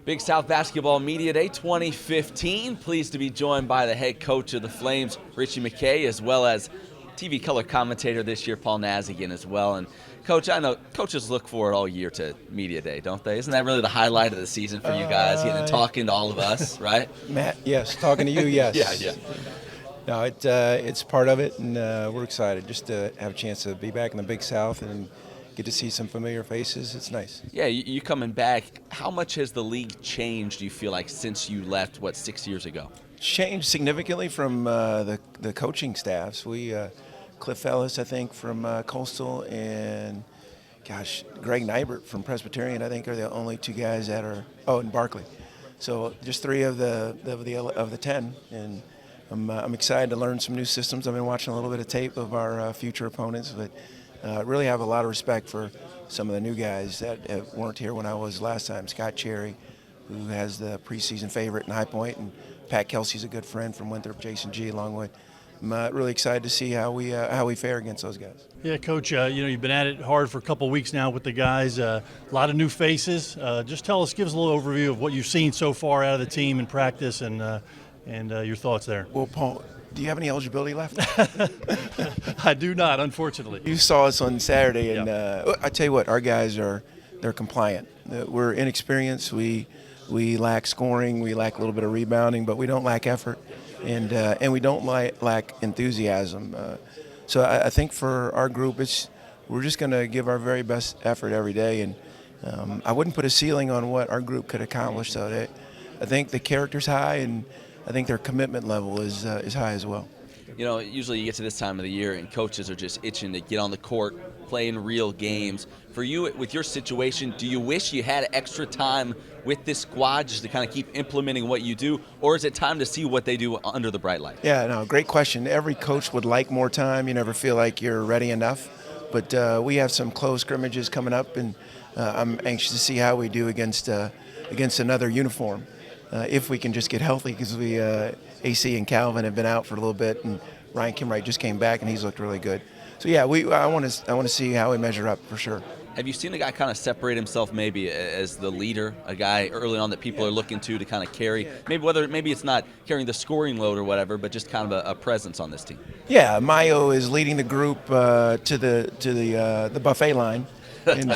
Big South Basketball Media Day 2015. Pleased to be joined by the head coach of the Flames, Ritchie McKay, as well as TV color commentator this year, Paul Nazigian, as well. And Coach, I know coaches look forward all year to Media Day, don't they? Isn't that really the highlight of the season for you guys, getting and talking to all of us, right? Matt, yes. Talking to you, yes. Yeah. No, it's part of it, and we're excited just to have a chance to be back in the Big South and get to see some familiar faces. It's nice. Yeah, you coming back. How much has the league changed, do you feel like, since you left, 6 years ago? Changed significantly from the coaching staffs. Cliff Ellis, I think, from Coastal, and Greg Nybert from Presbyterian, I think, are the only two guys that are. Oh, and Barkley. So just three of the 10, and I'm excited to learn some new systems. I've been watching a little bit of tape of our future opponents, but really have a lot of respect for some of the new guys that weren't here when I was last time. Scott Cherry, who has the preseason favorite in High Point, and Pat Kelsey's a good friend from Winthrop. Jason G. along with. I'm really excited to see how we fare against those guys. Yeah, Coach. You've been at it hard for a couple of weeks now with the guys. A lot of new faces. Just give us a little overview of what you've seen so far out of the team in practice, and your thoughts there. Well, Paul, do you have any eligibility left? I do not, unfortunately. You saw us on Saturday, and I tell you what, our guys they're compliant. We're inexperienced. We lack scoring. We lack a little bit of rebounding, but we don't lack effort, and we don't lack enthusiasm. So I think for our group, we're just going to give our very best effort every day, and I wouldn't put a ceiling on what our group could accomplish. So I think the character's high, and I think their commitment level is high as well. You know, usually you get to this time of the year and coaches are just itching to get on the court, play in real games. For you, with your situation, do you wish you had extra time with this squad just to kind of keep implementing what you do, or is it time to see what they do under the bright light? Yeah, no, great question. Every coach would like more time. You never feel like you're ready enough. But we have some close scrimmages coming up, and I'm anxious to see how we do against another uniform. If we can just get healthy, because AC and Calvin have been out for a little bit, and Ryan Kimwright just came back, and he's looked really good. So yeah, I want to see how we measure up for sure. Have you seen a guy kind of separate himself maybe as the leader, a guy early on that people are looking to kind of carry? Maybe it's not carrying the scoring load or whatever, but just kind of a presence on this team. Yeah, Mayo is leading the group to the buffet line, and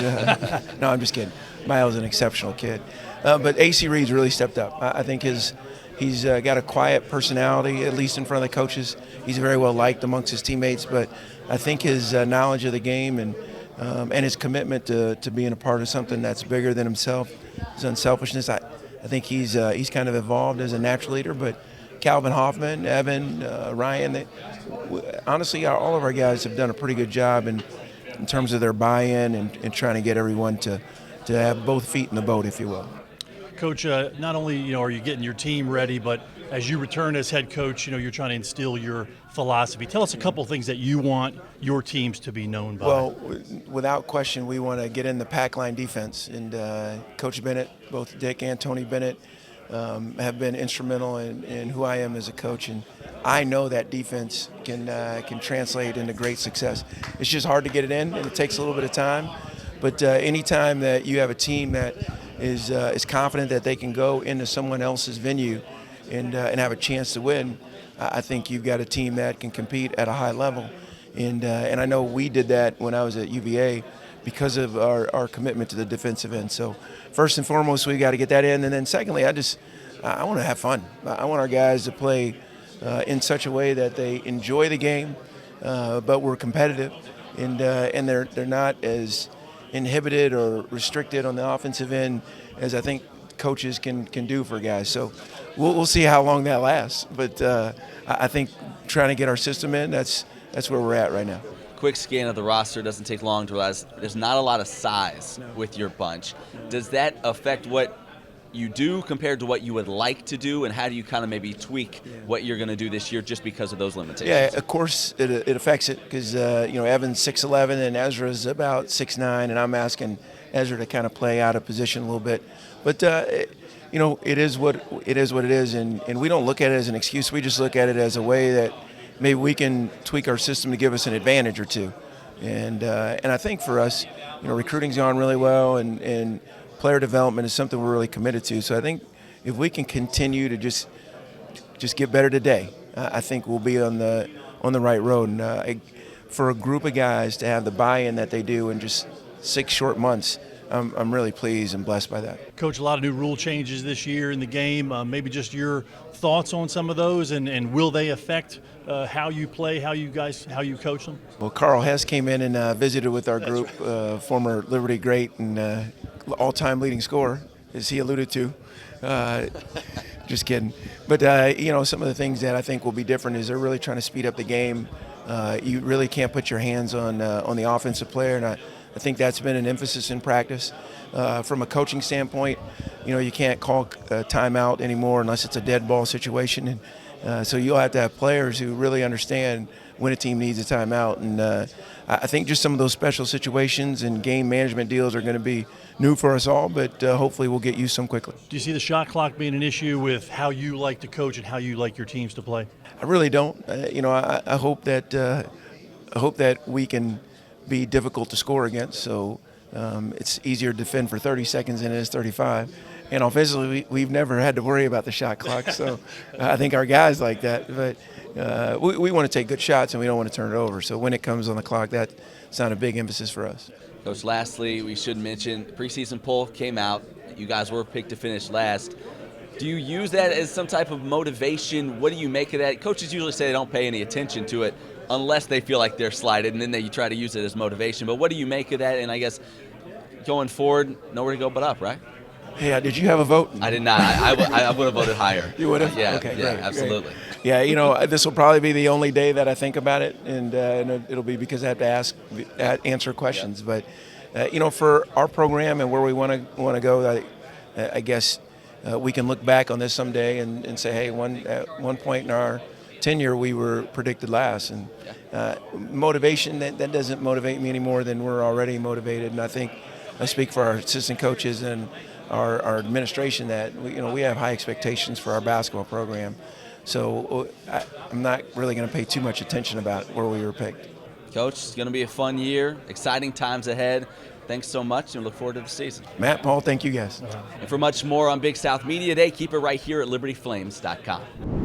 no, I'm just kidding. Mayo's an exceptional kid. But AC Reed's really stepped up. I think he's got a quiet personality, at least in front of the coaches. He's very well liked amongst his teammates, but I think his knowledge of the game and his commitment to being a part of something that's bigger than himself, his unselfishness, I think he's kind of evolved as a natural leader. But Calvin Hoffman, Evan, Ryan, honestly, all of our guys have done a pretty good job in terms of their buy-in and trying to get everyone to have both feet in the boat, if you will. Coach, not only are you getting your team ready, but as you return as head coach, you're trying to instill your philosophy. Tell us a couple of things that you want your teams to be known by. Well, without question, we want to get in the pack line defense, and Coach Bennett, both Dick and Tony Bennett, have been instrumental in who I am as a coach, and I know that defense can translate into great success. It's just hard to get it in, and it takes a little bit of time. But anytime that you have a team that is confident that they can go into someone else's venue and have a chance to win, I think you've got a team that can compete at a high level. And I know we did that when I was at UVA because of our commitment to the defensive end. So first and foremost, we got to get that in. And then secondly, I want to have fun. I want our guys to play in such a way that they enjoy the game, but we're competitive, and they're not as inhibited or restricted on the offensive end as I think coaches can do for guys. So we'll see how long that lasts. But I think trying to get our system in, that's where we're at right now. Quick scan of the roster doesn't take long to realize there's not a lot of size with your bunch. Does that affect what you do compared to what you would like to do, and how do you kind of maybe tweak what you're going to do this year just because of those limitations? Yeah, of course it affects it because Evan's 6'11" and Ezra's about 6'9", and I'm asking Ezra to kind of play out of position a little bit. But it is what it is, and we don't look at it as an excuse. We just look at it as a way that maybe we can tweak our system to give us an advantage or two. And I think for us, recruiting's gone really well, and player development is something we're really committed to. So I think if we can continue to just get better today, I think we'll be on the right road. And for a group of guys to have the buy-in that they do in just 6 short months, I'm really pleased and blessed by that. Coach, a lot of new rule changes this year in the game. Maybe just your thoughts on some of those, and will they affect how you play, how you coach them? Well, Carl Hess came in and visited with our group, former Liberty great and all-time leading scorer, as he alluded to. Just kidding. But, some of the things that I think will be different is they're really trying to speed up the game. You really can't put your hands on the offensive player, and I think that's been an emphasis in practice. From a coaching standpoint, you can't call a timeout anymore unless it's a dead ball situation. And so you'll have to have players who really understand when a team needs a timeout. And I think just some of those special situations and game management deals are going to be new for us all, but hopefully we'll get used to them quickly. Do you see the shot clock being an issue with how you like to coach and how you like your teams to play? I really don't. I hope that we can be difficult to score against. So it's easier to defend for 30 seconds than it is 35. And offensively, we've never had to worry about the shot clock. So I think our guys like that. But we want to take good shots and we don't want to turn it over. So when it comes on the clock, that's not a big emphasis for us. Coach, lastly, we should mention preseason poll came out. You guys were picked to finish last. Do you use that as some type of motivation? What do you make of that? Coaches usually say they don't pay any attention to it unless they feel like they're slighted, and then you try to use it as motivation. But what do you make of that? And I guess going forward, nowhere to go but up, right? Hey, did you have a vote? I did not. I would have voted higher. You would have? Yeah, okay, yeah, great, absolutely. Great. Yeah, this will probably be the only day that I think about it, and it'll be because I have to answer questions. But for our program and where we want to go, I guess we can look back on this someday and say, hey, at one point in our tenure we were predicted last, and motivation that doesn't motivate me any more than we're already motivated. And I think I speak for our assistant coaches and our administration that we have high expectations for our basketball program. So I'm not really going to pay too much attention about where we were picked. Coach, it's going to be a fun year, exciting times ahead. Thanks so much, and look forward to the season. Matt, Paul, thank you guys. And for much more on Big South Media Day, keep it right here at libertyflames.com.